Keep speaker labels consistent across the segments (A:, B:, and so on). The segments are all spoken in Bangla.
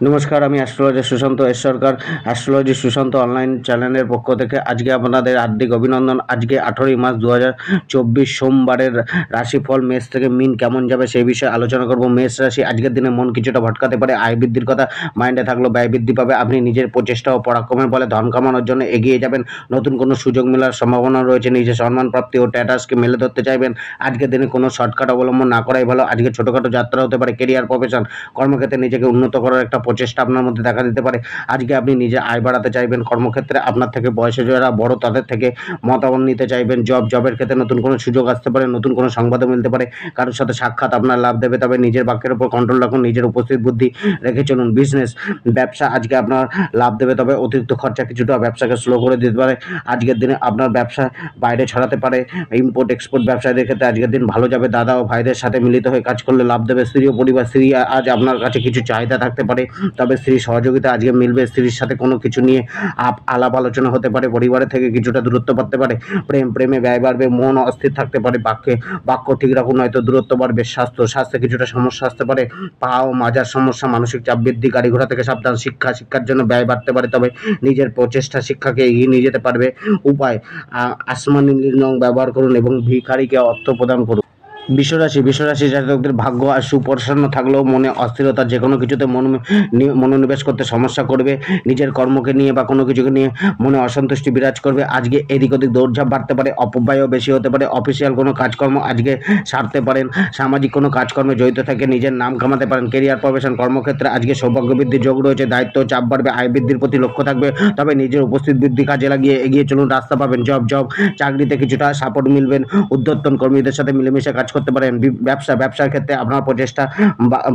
A: নমস্কার, আমি অ্যাস্ট্রোলজি সুশান্ত এস সরকার। অ্যাস্ট্রোলজি সুশান্ত অনলাইন চ্যানেলের পক্ষ থেকে আজকে আপনাদের হার্দিক অভিনন্দন। আজকে 18ই মার্চ 2024 সোমবারের রাশিফল মেষ থেকে মিন কেমন যাবে সেই বিষয়ে আলোচনা করব। মেষ রাশি, আজকের দিনে মন কিছুটা ভটকাতে পারে। আয় বৃদ্ধির কথা মাইন্ডে থাকলেও ব্যয় বৃদ্ধি পাবে। আপনি নিজের প্রচেষ্টা ও পরাক্রমের বলে ধন কামানোর জন্য এগিয়ে যাবেন। নতুন কোনো সুযোগ মেলার সম্ভাবনা রয়েছে। নিজের সম্মান প্রাপ্তি ও স্ট্যাটাসকে মেলে ধরতে চাইবেন। আজকের দিনে কোনো শর্টকাট অবলম্বন না করাই ভালো। আজকে ছোটোখাটো যাত্রা হতে পারে। কেরিয়ার, প্রফেশন, কর্মক্ষেত্রে নিজেকে উন্নত করার একটা প্রচেষ্টা আপনার মধ্যে দেখা দিতে পারে। আজকে আপনি নিজে আয় বাড়াতে চাইবেন। কর্মক্ষেত্রে আপনার থেকে বয়সে যারা বড় তাদের থেকে মতামত নিতে চাইবেন। জবের ক্ষেত্রে নতুন কোনো সুযোগ আসতে পারে, নতুন কোনো সংবাদও মিলতে পারে। কারোর সাথে সাক্ষাৎ আপনার লাভ দেবে, তবে নিজের বাক্যের উপর কন্ট্রোল রাখুন, নিজের উপস্থিত বুদ্ধি রেখে চলুন। বিজনেস, ব্যবসা আজকে আপনার লাভ দেবে, তবে অতিরিক্ত খরচা কিছুটা ব্যবসাকে স্লো করে দিতে পারে। আজকের দিনে আপনার ব্যবসা বাইরে ছড়াতে পারে। ইম্পোর্ট এক্সপোর্ট ব্যবসায়ীদের ক্ষেত্রে আজকের দিন ভালো যাবে। দাদা ও ভাইদের সাথে মিলিত হয়ে কাজ করলে লাভ দেবে। স্ত্রী ও পরিবার, স্ত্রী আজ আপনার কাছে কিছু চাহিদা থাকতে পারে, তবে স্ত্রীর সহযোগিতা আজকে মিলবে। স্ত্রীর সাথে কোনো কিছু নিয়ে আলাপ আলোচনা হতে পারে। পরিবারের থেকে কিছুটা দূরত্ব বাড়তে পারে। প্রেমে ব্যয় বাড়বে। মন অস্থির থাকতে পারে। বাক্য ঠিক রাখুন, নয়তো দূরত্ব বাড়বে। স্বাস্থ্যে কিছুটা সমস্যা আসতে পারে। পা ও মাজার সমস্যা, মানসিক চাপ বৃদ্ধি, গাড়ি ঘোড়া থেকে সাবধান। শিক্ষার জন্য ব্যয় বাড়তে পারে, তবে নিজের প্রচেষ্টা শিক্ষাকে এগিয়ে নিয়ে যেতে পারবে। উপায়, আসমানি নীল রং ব্যবহার করুন এবং ভিখারিকে অর্থ প্রদান করুন। বিশ্বরাশি জাতকদের ভাগ্য আর সুপ্রসন্ন থাকলেও মনে অস্থিরতা, যে কোনো কিছুতে মনোনিবেশ করতে সমস্যা করবে। নিজের কর্মকে নিয়ে বা কোনো কিছুকে নিয়ে মনে অসন্তুষ্টি বিরাজ করবে। আজকে এদিক ওদিক দৌড়ঝাঁপ বাড়তে পারে। অপব্যয়ও বেশি হতে পারে। অফিসিয়াল কোনো কাজকর্ম আজকে সারতে পারেন। সামাজিক কোনো কাজকর্মে জড়িত থেকে নিজের নাম কামাতে পারেন। কেরিয়ার, প্রফেশন, কর্মক্ষেত্রে আজকে সৌভাগ্য বৃদ্ধির যোগ রয়েছে। দায়িত্ব চাপ বাড়বে। আয় বৃদ্ধির প্রতি লক্ষ্য থাকবে, তবে নিজের উপস্থিত বৃদ্ধি কাজে লাগিয়ে এগিয়ে চলুন। রাস্তা পাবেন। চাকরিতে কিছুটা সাপোর্ট মিলবেন। ঊর্ধ্বতন কর্মীদের সাথে মিলেমিশে কাজ করতে পারেন। ব্যবসার ক্ষেত্রে আপনার প্রচেষ্টা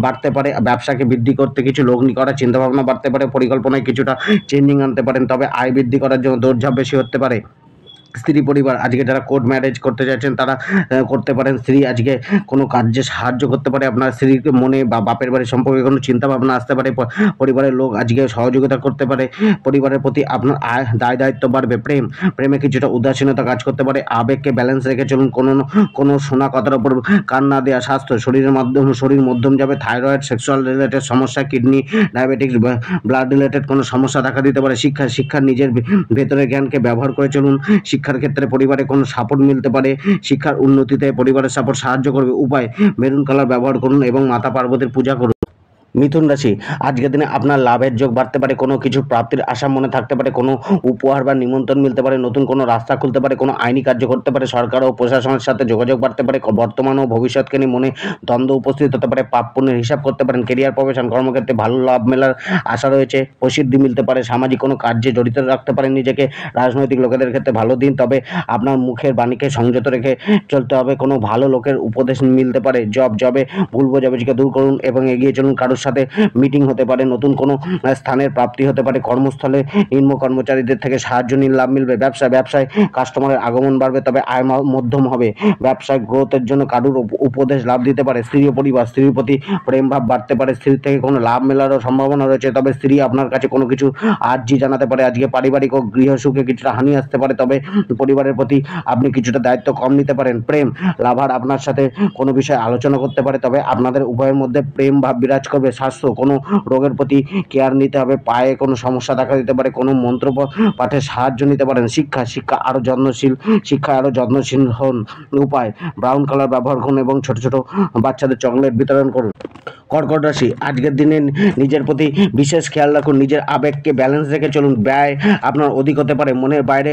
A: বাড়তে পারে। ব্যবসাকে বৃদ্ধি করতে কিছু লগ্নি করার চিন্তাভাবনা বাড়তে পারে। পরিকল্পনায় কিছুটা চেঞ্জিং আনতে পারেন, তবে আয় বৃদ্ধি করার জন্য দৌড়ঝাঁপ বেশি হতে পারে। স্ত্রী পরিবার, আজকে যারা কোর্ট ম্যারেজ করতে চাইছেন তারা করতে পারেন। স্ত্রী আজকে কোনো কাজে সাহায্য করতে পারে। আপনার স্ত্রীর মনে বা বাপের বাড়ির সম্পর্কে কোনো চিন্তা ভাবনা আসতে পারে। পরিবারের লোক আজকে সহযোগিতা করতে পারে। পরিবারের প্রতি আপনার দায় দায়িত্ব বাড়বে। প্রেমে কিছুটা উদাসীনতা কাজ করতে পারে। আবেগকে ব্যালেন্স রেখে চলুন। কোনো শোনা কথার উপর কান না দেওয়া। স্বাস্থ্য, শরীর মধ্যম যাবে। থাইরয়েড, সেক্সুয়াল রিলেটেড সমস্যা, কিডনি, ডায়াবেটিক্স, ব্লাড রিলেটেড কোনো সমস্যা দেখা দিতে পারে। শিক্ষা নিজের ভেতরের জ্ঞানকে ব্যবহার করে চলুন। শিক্ষার ক্ষেত্রে পরিবারে কোনো সাপোর্ট মিলতে পারে। শিক্ষার উন্নতিতে পরিবারের সাপোর্ট সাহায্য করবে। উপায়, মেরুন কালার ব্যবহার করুন এবং মাতা পার্বতীর পূজা করুন। মিথুন রাশি, আজকের দিনে আপনার লাভের যোগ বাড়তে পারে। কোনো কিছু প্রাপ্তির আশা মনে থাকতে পারে। কোনো উপহার বা নিমন্ত্রণ মিলতে পারে। নতুন কোনো রাস্তা খুলতে পারে। কোনো আইনি কার্য করতে পারে। সরকার ও প্রশাসনের সাথে যোগাযোগ বাড়তে পারে। বর্তমান ও ভবিষ্যৎকে নিয়ে মনে দ্বন্দ্ব উপস্থিত হতে পারে। পাপ পুণ্যের হিসাব করতে পারেন। কেরিয়ার, প্রফেশন, কর্মক্ষেত্রে ভালো লাভ মেলার আশা রয়েছে। প্রসিদ্ধি মিলতে পারে। সামাজিক কোনো কার্যে জড়িত রাখতে পারেন নিজেকে। রাজনৈতিক লোকেদের ক্ষেত্রে ভালো দিন, তবে আপনার মুখের বাণীকে সংযত রেখে চলতে হবে। কোনো ভালো লোকের উপদেশ মিলতে পারে। জবে ভুল বোঝাবুঝিকে দূর করুন এবং এগিয়ে চলুন। কারোর সাথে মিটিং হতে পারে। নতুন কোনো স্থানের প্রাপ্তি হতে পারে। কর্মস্থলে নিম্ন কর্মচারীদের থেকে সাহায্য নিয়ে লাভ মিলবে। ব্যবসায় কাস্টমারের আগমন বাড়বে, তবে আয় মধ্যম হবে। ব্যবসায় গ্রোথের জন্য কারুর উপদেশ লাভ দিতে পারে। স্ত্রী ও পরিবার, স্ত্রীর প্রতি প্রেম ভাব বাড়তে পারে। স্ত্রীর থেকে কোনো লাভ মেলারও সম্ভাবনা রয়েছে, তবে স্ত্রী আপনার কাছে কোনো কিছু আর্জি জানাতে পারে। আজকে পারিবারিক ও গৃহসুখে কিছুটা হানি আসতে পারে, তবে পরিবারের প্রতি আপনি কিছুটা দায়িত্ব কম নিতে পারেন। লাভার আপনার সাথে কোনো বিষয়ে আলোচনা করতে পারে, তবে আপনাদের উভয়ের মধ্যে প্রেম ভাব বিরাজ করবে। স্বাস্থ্য, কোনো রোগের প্রতি কেয়ার নিতে হবে। পায়ে কোনো সমস্যা দেখা দিতে পারে। কোনো মন্ত্র পাঠে সাহায্য নিতে পারেন। শিক্ষা আরও যত্নশীল হন। উপায়, ব্রাউন কালার ব্যবহার করুন এবং ছোট ছোট বাচ্চাদের চকলেট বিতরণ করুন। কর্কট রাশি, আজকের দিনে নিজের প্রতি বিশেষ খেয়াল রাখুন। নিজের আবেগকে ব্যালেন্স রেখে চলুন। ব্যয় আপনার অধিক হতে পারে। মনের বাইরে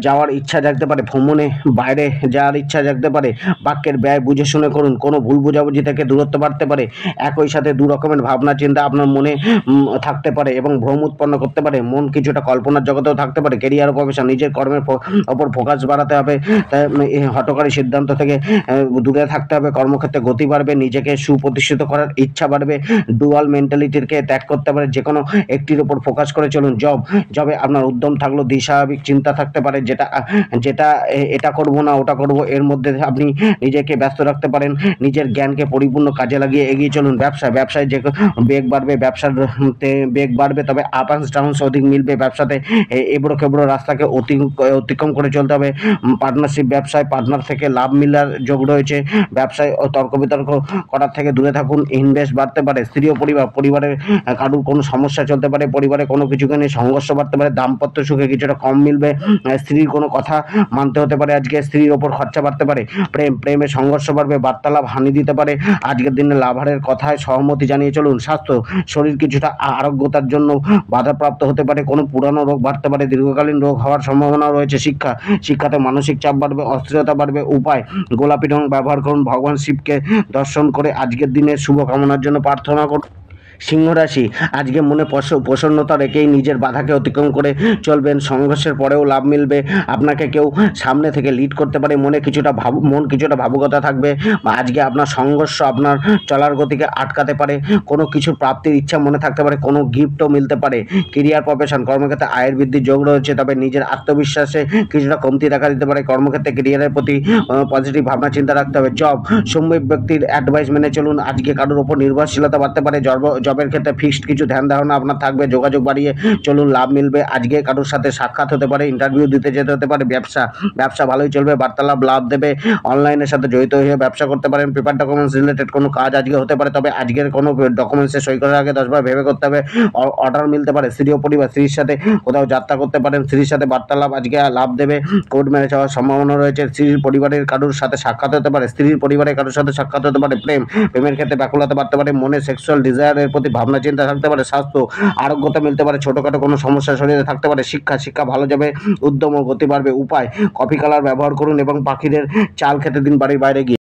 A: যাওয়ার ইচ্ছা জাগতে পারে। ভ্রমণে বাইরে যাওয়ার ইচ্ছা জাগতে পারে। বাক্যের ব্যয় বুঝে শুনে করুন। কোনো ভুল বোঝাবুঝি থেকে দূরত্ব বাড়তে পারে। একই সাথে দু রকমের ভাবনা চিন্তা আপনার মনে থাকতে পারে এবং ভ্রম উৎপন্ন করতে পারে। মন কিছুটা কল্পনার জগতেও থাকতে পারে। কেরিয়ার, প্রফেশন, নিজের কর্মের ওপর ফোকাস বাড়াতে হবে। হঠকারী সিদ্ধান্ত থেকে দূরে থাকতে হবে। কর্মক্ষেত্রে গতি বাড়বে। নিজেকে সুপ্রতিষ্ঠিত করার ইচ্ছা বাড়বে। ডুয়াল মেন্টালিটিকে ত্যাগ করতে পারে। যে কোনো একটির উপর ফোকাস করে চলুন। জবে আপনার উদ্যম থাকলেও দ্বিস্বাভাবিক চিন্তা থাকতে পারে। যেটা এটা করব না ওটা করব, এর মধ্যে আপনি নিজেকে ব্যস্ত রাখতে পারেন। নিজের জ্ঞানকে পরিপূর্ণ কাজে লাগিয়ে এগিয়ে চলুন। ব্যবসায় যে বেগ বাড়বে, তবে আপ অ্যান্ড ডাউন্স অধিক মিলবে। ব্যবসাতে এবড়ো খেবড়ো রাস্তাকে অতিক্রম করে চলতে হবে। পার্টনারশিপ ব্যবসায় পার্টনার থেকে লাভ মিলার যোগ রয়েছে। ব্যবসায় তর্ক বিতর্ক করার থেকে দূরে থাকুন। বাড়তে পারে। স্ত্রী ও পরিবারে কারুর কোনো সমস্যা চলতে পারে, পরিবারে কোনো কিছুকে নিয়ে সংঘর্ষ বাড়তে পারে, দাম্পত্য সুখে কিছুটা কম মিলবে, স্ত্রীর কোনো কথা মানতে হতে পারে, আজকে স্ত্রীর ওপর খরচা বাড়তে পারে। প্রেমে সংঘর্ষ বাড়বে, বার্তালাপ হানি দিতে পারে, আজকের দিনে লাভারের কথায় সহমতি জানিয়ে চলুন। স্বাস্থ্য, শরীর কিছুটা আরোগ্যতার জন্য বাধাপ্রাপ্ত হতে পারে, কোনো পুরানো রোগ বাড়তে পারে, দীর্ঘকালীন রোগ হওয়ার সম্ভাবনা রয়েছে। শিক্ষাতে মানসিক চাপ বাড়বে, অস্থিরতা বাড়বে। উপায়, গোলাপি রং ব্যবহার করুন, ভগবান শিবকে দর্শন করে আজকের দিনের শুভকামনার জন্য প্রার্থনা করুন। সিংহ রাশি, আজকে মনে প্রসন্নতা রেখেই নিজের বাধাকে অতিক্রম করে চলবেন। সংঘর্ষের পরেও লাভ মিলবে, আপনাকে কেউ সামনে থেকে লিড করতে পারে, মন কিছুটা ভাবুকতা থাকবে, বা আজকে আপনার সংঘর্ষ আপনার চলার গতিকে আটকাতে পারে, কোনো কিছু প্রাপ্তির ইচ্ছা মনে থাকতে পারে, কোনো গিফটও মিলতে পারে। কেরিয়ার, প্রফেশন, কর্মক্ষেত্রে আয়ের বৃদ্ধির যোগ রয়েছে, তবে নিজের আত্মবিশ্বাসে কিছুটা কমতি দেখা দিতে পারে। কর্মক্ষেত্রে কেরিয়ারের প্রতি পজিটিভ ভাবনা চিন্তা রাখতে হবে। সম্ভাব্য ব্যক্তির অ্যাডভাইস মেনে চলুন, আজকে কারোর ওপর নির্ভরশীলতা বাড়তে পারে। জবের ক্ষেত্রে ফিক্সড কিছু ধ্যান ধারণা আপনার থাকবে, যোগাযোগ বাড়িয়ে চলুন, লাভ মিলবে। আজকে কারোর সাথে সাক্ষাৎ হতে পারে, ইন্টারভিউ দিতে যেতে হতে পারে। ব্যবসা ভালোই চলবে, বার্তালাপ লাভ দেবে। অনলাইনের সাথে জড়িত হয়ে ব্যবসা করতে পারেন। পেপার ডকুমেন্টস রিলেটেড কোনো কাজ আজকে হতে পারে, তবে আজকের কোনো ডকুমেন্টসে সই করার আগে 10বার ভেবে করতে হবে। অর্ডার মিলতে পারে। স্ত্রী ও পরিবার, স্ত্রীর সাথে কোথাও যাত্রা করতে পারেন, স্ত্রীর সাথে বার্তালাপ আজকে লাভ দেবে। কোর্ট ম্যারেজ হওয়ার সম্ভাবনা রয়েছে। স্ত্রীর পরিবারের কারোর সাথে সাক্ষাৎ হতে পারে, স্ত্রীর পরিবারের কারোর সাথে সাক্ষাৎ হতে পারে। প্রেমের ক্ষেত্রে ব্যাকুলতা বাড়তে পারে, মনে সেক্সুয়াল ডিজায়ারের প্রতি ভাবনা চিন্তা থাকতে পারে। স্বাস্থ্য, আরোগ্যতা মিলতে পারে, ছোটখাটো কোনো সমস্যা শরীরে থাকতে পারে। শিক্ষা ভালো যাবে, উদ্যম ও গতি বাড়বে। উপায়, কফি কালার ব্যবহার করুন এবং পাখিদের চাল খেতে দিন বাড়ির বাইরে গিয়ে।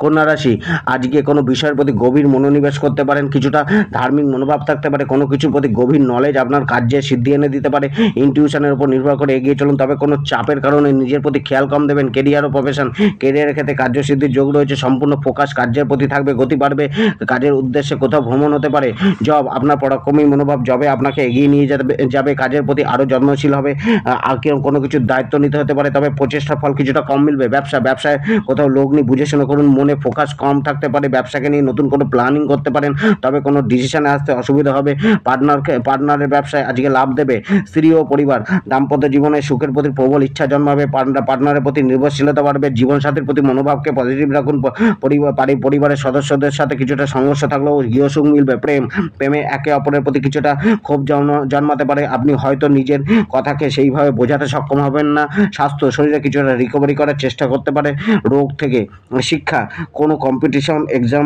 A: কন্যা রাশি, আজকে কোনো বিষয়ের প্রতি গভীর মনোনিবেশ করতে পারেন, কিছুটা ধার্মিক মনোভাব থাকতে পারে, কোনো কিছুর প্রতি গভীর নলেজ আপনার কার্যে সিদ্ধি এনে দিতে পারে। ইনটিউশনের উপর নির্ভর করে এগিয়ে চলুন, তবে কোনো চাপের কারণে নিজের প্রতি খেয়াল কম দেবেন। কেরিয়ার ও প্রফেশন, কেরিয়ারের ক্ষেত্রে কার্যসিদ্ধির যোগ রয়েছে, সম্পূর্ণ ফোকাস কার্যের প্রতি থাকবে, গতি বাড়বে, কাজের উদ্দেশ্যে কোথাও ভ্রমণ হতে পারে। জব, আপনার পরাক্রমী মনোভাব জবে আপনাকে এগিয়ে নিয়ে যাবে, কাজের প্রতি আরও যত্নশীল হবে, কোনো কিছুর দায়িত্ব নিতে হতে পারে, তবে প্রচেষ্টার ফল কিছুটা কম মিলবে। ব্যবসায় কোথাও লগ্নি বুঝে শুনে করুন, মনে ফোকাস কম থাকতে পারে, ব্যবসাকে নিয়ে নতুন কোনো প্ল্যানিং করতে পারেন, তবে কোনো ডিসিশনে আসতে অসুবিধা হবে। পার্টনারের ব্যবসায় আজকে লাভ দেবে। স্ত্রী ও পরিবার, দাম্পত্য জীবনে সুখের প্রতি প্রবল ইচ্ছা জন্মাবে, পার্টনারের প্রতি নির্ভরশীলতা বাড়বে। জীবনসাথীর প্রতি মনোভাবকে পজিটিভ রাখুন। পরিবারের সদস্যদের সাথে কিছুটা সংঘর্ষ থাকলেও গৃহসুখ মিলবে। প্রেমে একে অপরের প্রতি কিছুটা ক্ষোভ জন্মাতে পারে, আপনি হয়তো নিজের কথাকে সেইভাবে বোঝাতে সক্ষম হবেন না। স্বাস্থ্য, শরীরে কিছুটা রিকভারি করার চেষ্টা করতে পারে রোগ থেকে। শিক্ষা, কোনো কম্পিটিশন এক্সাম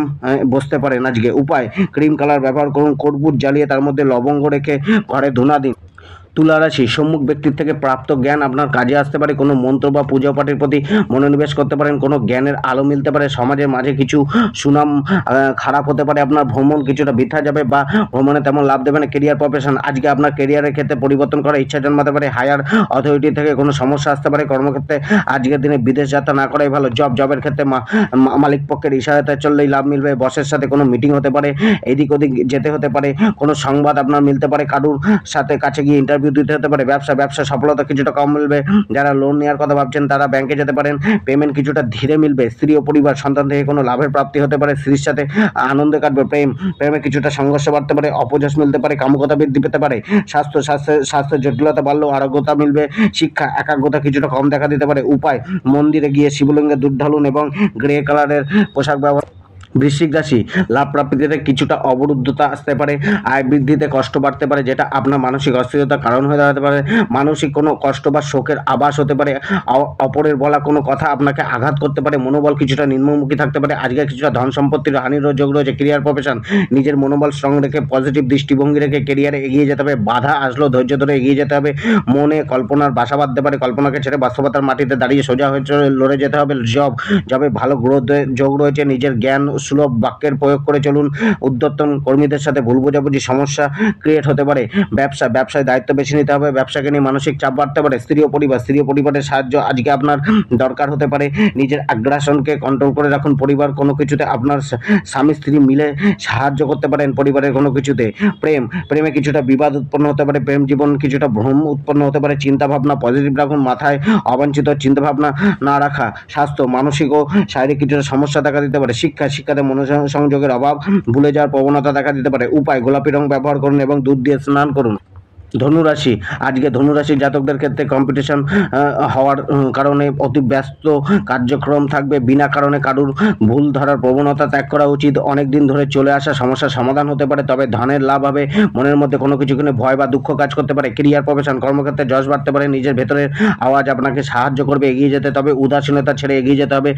A: বসতে পারেন আজকে। উপায়, ক্রিম কালার ব্যবহার করুন, কর্পূর জ্বালিয়ে তার মধ্যে লবঙ্গ রেখে ঘরে ধুনা দিন। তুলা রাশি, সম্মুখ ব্যক্তির থেকে প্রাপ্ত জ্ঞান আপনার কাজে আসতে পারে, কোনো মন্ত্র বা পূজা পাঠের প্রতি মনোনিবেশ করতে পারেন, কোনো জ্ঞানের আলো মিলতে পারে। সমাজের মাঝে কিছু সুনাম খারাপ হতে পারে, আপনার ভ্রমণ কিছুটা বৃথা যাবে বা ভ্রমণে তেমন লাভ দেবে না। কেরিয়ার, প্রফেশন, আজকে আপনার কেরিয়ারের ক্ষেত্রে পরিবর্তন করার ইচ্ছা জন্মাতে পারে, হায়ার অথরিটি থেকে কোনো সমস্যা আসতে পারে। কর্মক্ষেত্রে আজকের দিনে বিদেশ যাত্রা না করাই ভালো। জবের ক্ষেত্রে মালিক পক্ষের ইশারাতে চললেই লাভ মিলবে। বসের সাথে কোনো মিটিং হতে পারে, এদিক ওদিক যেতে হতে পারে, কোনো সংবাদ আপনার মিলতে পারে, কারুর সাথে কাছে গিয়ে ইন্টারভিউ দিতে হতে পারে। ব্যবসা সফলতা কিছুটা কম মিলবে। যারা লোন নেওয়ার কথা ভাবছেন তারা ব্যাংকে যেতে পারেন। পেমেন্ট কিছুটা ধীরে মিলবে। স্ত্রী ও পরিবার, সন্তান থেকে কোনো লাভের প্রাপ্তি হতে পারে, স্ত্রীর সাথে আনন্দে কাটবে। প্রেমে কিছুটা সংঘর্ষ বাড়তে পারে, অপযশ মিলতে পারে, কামুকতা বৃদ্ধি পেতে পারে। স্বাস্থ্য জটিলতা বাড়লেও আরোগ্যতা মিলবে। শিক্ষা, একাগ্রতা কিছুটা কম দেখা দিতে পারে। উপায়, মন্দিরে গিয়ে শিবলিঙ্গে দুধ ঢালুন এবং গ্রে কালারের পোশাক ব্যবহার। বৃশ্চিক রাশি, লাভ প্রাপ্তিতে কিছুটা অবরুদ্ধতা আসতে পারে, আয় বৃদ্ধিতে কষ্ট বাড়তে পারে, যেটা আপনার মানসিক অস্থিরতার কারণ হয়ে দাঁড়াতে পারে। মানসিক কোনো কষ্ট বা শোকের আভাস হতে পারে, অপরের বলা কোনো কথা আপনাকে আঘাত করতে পারে, মনোবল কিছুটা নিম্নমুখী থাকতে পারে। আজকে কিছুটা ধন সম্পত্তির হানির যোগ রয়েছে। ক্যারিয়ার, প্রফেশন, নিজের মনোবল স্ট্রং রেখে পজিটিভ দৃষ্টিভঙ্গি রেখে ক্যারিয়ারে এগিয়ে যেতে হবে। বাধা আসলেও ধৈর্য ধরে এগিয়ে যেতে হবে। মনে কল্পনার বাসা বাঁধতে পারে, কল্পনাকে ছেড়ে বাস্তবতার মাটিতে দাঁড়িয়ে সোজা হয়ে লড়ে যেতে হবে। জবে ভালো গ্রোথ যোগ রয়েছে। নিজের জ্ঞান সুলভ বাক্যের প্রয়োগ করে চলুন। উদ্যতন কর্মীদের সাথে ভুল বোঝাবুঝি সমস্যা ক্রিয়েট হতে পারে। ব্যবসায় দায়িত্ব বেছে নিতে হবে, ব্যবসাকে নিয়ে মানসিক চাপ বাড়তে পারে। স্ত্রী ও পরিবারের সাহায্য আজকে আপনার দরকার হতে পারে। নিজের আগ্রাসনকে কন্ট্রোল করে রাখুন। পরিবার, কোনো কিছুতে আপনার স্বামী স্ত্রী মিলে সাহায্য করতে পারেন পরিবারের কোনো কিছুতে। প্রেমে কিছুটা বিবাদ উৎপন্ন হতে পারে, প্রেম জীবন কিছুটা ভ্রম উৎপন্ন হতে পারে। চিন্তা ভাবনা পজিটিভ রাখুন, মাথায় অবাঞ্ছিত চিন্তা ভাবনা না রাখা। স্বাস্থ্য, মানসিক ও শারীরিক কিছুটা সমস্যা দেখা দিতে পারে। শিক্ষাতে মনোসংযোগের অভাব, ভুলে যাওয়ার প্রবণতা দেখা দিতে পারে। উপায়, গোলাপি রং ব্যবহার করুন এবং দুধ দিয়ে স্নান করুন। ধনুরাশি, আজকে ধনুরাশির জাতকদের ক্ষেত্রে কম্পিটিশন হওয়ার কারণে অতি ব্যস্ত কার্যক্রম থাকবে। বিনা কারণে কারুর ভুল ধরার প্রবণতা ত্যাগ করা উচিত। অনেক দিন ধরে চলে আসা সমস্যার সমাধান হতে পারে, তবে ধনের লাভ হবে। মনের মধ্যে কোনো কিছু কিনে ভয় বা দুঃখ কাজ করতে পারে। ক্যারিয়ার প্রফেশন, কর্মক্ষেত্রে যশ বাড়তে পারে। নিজের ভেতরের আওয়াজ আপনাকে সাহায্য করবে এগিয়ে যেতে, তবে উদাসীনতা ছেড়ে এগিয়ে যেতে হবে।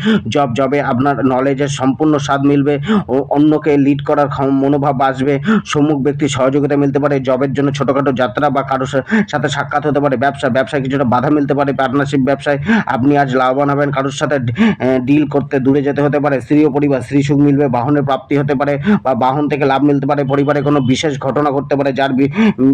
A: জবে আপনার নলেজের সম্পূর্ণ স্বাদ মিলবে ও অন্যকে লিড করার মনোভাব আসবে। সম্মুখ ব্যক্তির সহযোগিতা মিলতে পারে। জবের জন্য ছোটখাটো যাত্রা বা কারোর সাথে সাক্ষাৎ হতে পারে। ব্যবসায় কিছুটা বাধা মিলতে পারে। পার্টনারশিপ ব্যবসায় আপনি আজ লাভবান হবেন। কারোর সাথে ডিল করতে দূরে যেতে হতে পারে। স্ত্রী ও পরিবার, স্ত্রী সুখ মিলবে। বাহনের প্রাপ্তি হতে পারে বা বাহন থেকে লাভ মিলতে পারে। পরিবারে কোনো বিশেষ ঘটনা ঘটতে পারে।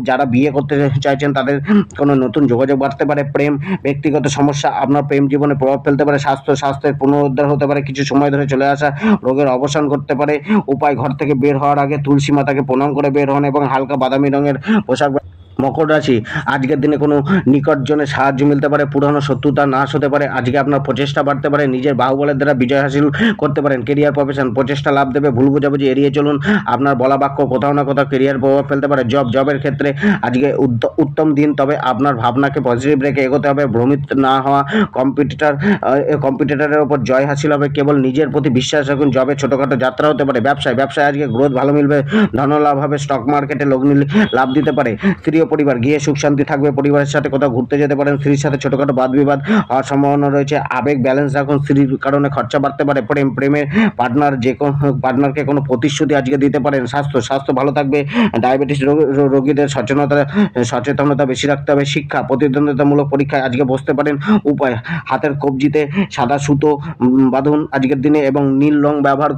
A: যারা বিয়ে করতে চাইছেন তাদের কোনো নতুন যোগাযোগ বাড়তে পারে। প্রেম, ব্যক্তিগত সমস্যা আপনার প্রেম জীবনে প্রভাব ফেলতে পারে। স্বাস্থ্যের পুনরুদ্ধার হতে পারে। কিছু সময় ধরে চলে আসা রোগের অবসান করতে পারে। উপায়, ঘর থেকে বের হওয়ার আগে তুলসী মাতাকে প্রণাম করে বের হন এবং হালকা বাদামি রঙের পোশাক। মকর রাশি, আজকের দিনে কোনো নিকটজনের সাহায্য মিলতে পারে। পুরানো শত্রুতা নাশ হতে পারে। আজকে আপনার প্রচেষ্টা বাড়তে পারে। নিজের বাহুবলের দ্বারা বিজয় হাসিল করতে পারেন। কেরিয়ার প্রফেশন, প্রচেষ্টা লাভ দেবে। ভুল বোঝাবুঝি এড়িয়ে চলুন। আপনার বলা বাক্য কোথাও না কোথাও কেরিয়ার প্রভাব ফেলতে পারে। জবের ক্ষেত্রে আজকে উত্তম দিন, তবে আপনার ভাবনাকে পজিটিভ রেখে এগোতে হবে। ভ্রমিত না হওয়া। কম্পিটিটরের ওপর জয় হাসিল হবে। কেবল নিজের প্রতি বিশ্বাস রাখুন। জবে ছোটখাটো যাত্রা হতে পারে। ব্যবসায় আজকে গ্রোথ ভালো মিলবে। ধনলাভ হবে। স্টক মার্কেটে লগ্নি লাভ দিতে পারে। স্ত্রী ও পরিবার, গিয়ে সুখ শান্তি থাকবে। পরিবারের সাথে কোথাও ঘুরতে যেতে পারেন। স্ত্রীর সাথে ছোটখাটো বাদ বিবাদ হওয়ার সম্ভাবনা রয়েছে। আবেগ ব্যালেন্স রাখুন। স্ত্রীর কারণে খরচা বাড়তে পারে। প্রেমের পার্টনারকে কোনো প্রতিশ্রুতি আজকে দিতে পারেন। স্বাস্থ্য ভালো থাকবে। ডায়াবেটিস রোগীদের সচেতনতা বেশি রাখতে হবে। শিক্ষা, প্রতিদ্বন্দ্বিতামূলক পরীক্ষায় আজকে বসতে পারেন। উপায়, হাতের কবজিতে সাদা সুতো বাঁধুন আজকের দিনে এবং নীল রং ব্যবহার।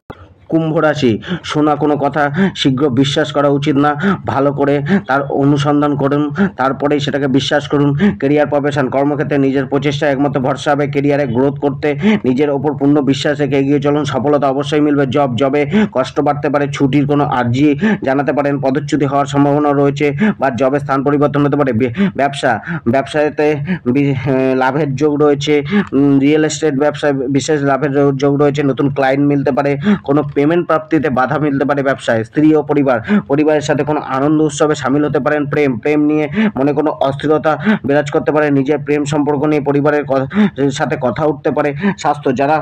A: কুম্ভ রাশি, শোনা কোনো কথা শীঘ্র বিশ্বাস করা উচিত না। ভালো করে তার অনুসন্ধান করুন, তারপরেই সেটাকে বিশ্বাস করুন। কেরিয়ার প্রফেশন, কর্মক্ষেত্রে নিজের প্রচেষ্টা একমাত্র ভরসা হবে। কেরিয়ারে গ্রোথ করতে নিজের ওপর পূর্ণ বিশ্বাস রেখে এগিয়ে চলুন। সফলতা অবশ্যই মিলবে। জবে কষ্ট বাড়তে পারে। ছুটির কোনো আর্জি জানাতে পারেন। পদচ্যুতি হওয়ার সম্ভাবনা রয়েছে বা জবে স্থান পরিবর্তন হতে পারে। ব্যবসাতে লাভের যোগ রয়েছে। রিয়েল এস্টেট ব্যবসায় বিশেষ লাভের যোগ রয়েছে। নতুন ক্লায়েন্ট মিলতে পারে। কোনো পেমেন্ট প্রাপ্তিতে বাধা মিলতে পারে। ব্যবসায় স্ত্রী ও পরিবারের সাথে কোনো আনন্দ উৎসবে সামিল হতে পারেন। প্রেম নিয়ে মনে কোনো অস্থিরতা বিরাজ করতে পারে। নিজের প্রেম সম্পর্ক নিয়ে পরিবারের সাথে কথা উঠতে পারে। স্বাস্থ্য, যারা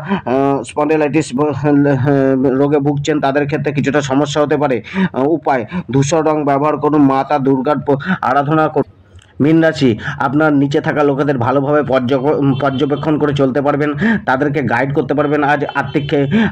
A: স্পন্ডিলাইটিস রোগে ভুগছেন তাদের ক্ষেত্রে কিছুটা সমস্যা হতে পারে। উপায়, ধূসর রং ব্যবহার করুন। মাতা দুর্গার আরাধনা করুন। মীন রাশি, আপনার নিচে থাকা লোকেদের ভালোভাবে পর্যবেক্ষণ করে চলতে পারবেন। তাদেরকে গাইড করতে পারবেন। আজ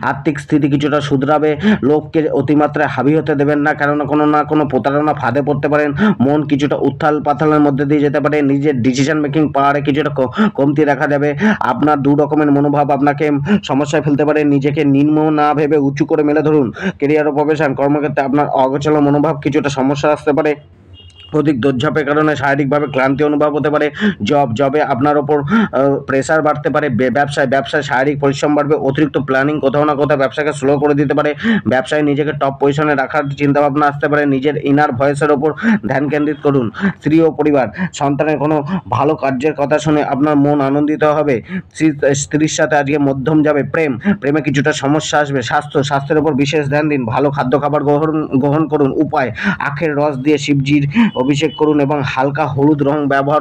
A: আর্থিক স্থিতি কিছুটা শুধরাবে। লোককে অতিমাত্রায় হাবি হতে দেবেন না, কেননা কোনো প্রতারণা ফাঁদে পড়তে পারেন। মন কিছুটা উত্থাল পাথালের মধ্যে দিয়ে যেতে পারে। নিজের ডিসিশন মেকিং পাওয়ারে কিছুটা কমতি দেখা যাবে। আপনার দু রকমের মনোভাব আপনাকে সমস্যায় ফেলতে পারে। নিজেকে নিম্ন না ভেবে উঁচু করে মেলে ধরুন। কেরিয়ার ও প্রফেশন, কর্মক্ষেত্রে আপনার অগোছালো মনোভাব কিছুটা সমস্যা আসতে পারে। অধিক দৌড়ঝাঁপের কারণে শারীরিকভাবে ক্লান্তি অনুভব হতে পারে। জবে আপনার ওপর প্রেসার বাড়তে পারে। ব্যবসায় শারীরিক পরিশ্রম বাড়বে। অতিরিক্ত প্ল্যানিং কোথাও না কোথাও ব্যবসাকে স্লো করে দিতে পারে। ব্যবসায় নিজেকে টপ পজিশনে রাখার চিন্তাভাবনা আসতে পারে। নিজের ইনার ভয়েসের ওপর ধ্যান কেন্দ্রিত করুন। স্ত্রী ও পরিবার, সন্তানের কোনো ভালো কার্যের কথা শুনে আপনার মন আনন্দিত হবে। স্ত্রীর সাথে আজকে মধ্যম যাবে। প্রেমে কিছুটা সমস্যা আসবে। স্বাস্থ্যের ওপর বিশেষ ধ্যান দিন। ভালো খাবার গ্রহণ করুন। উপায়, আখের রস দিয়ে শিবজির অভিষেক করুন এবং হালকা হলুদ রং ব্যবহার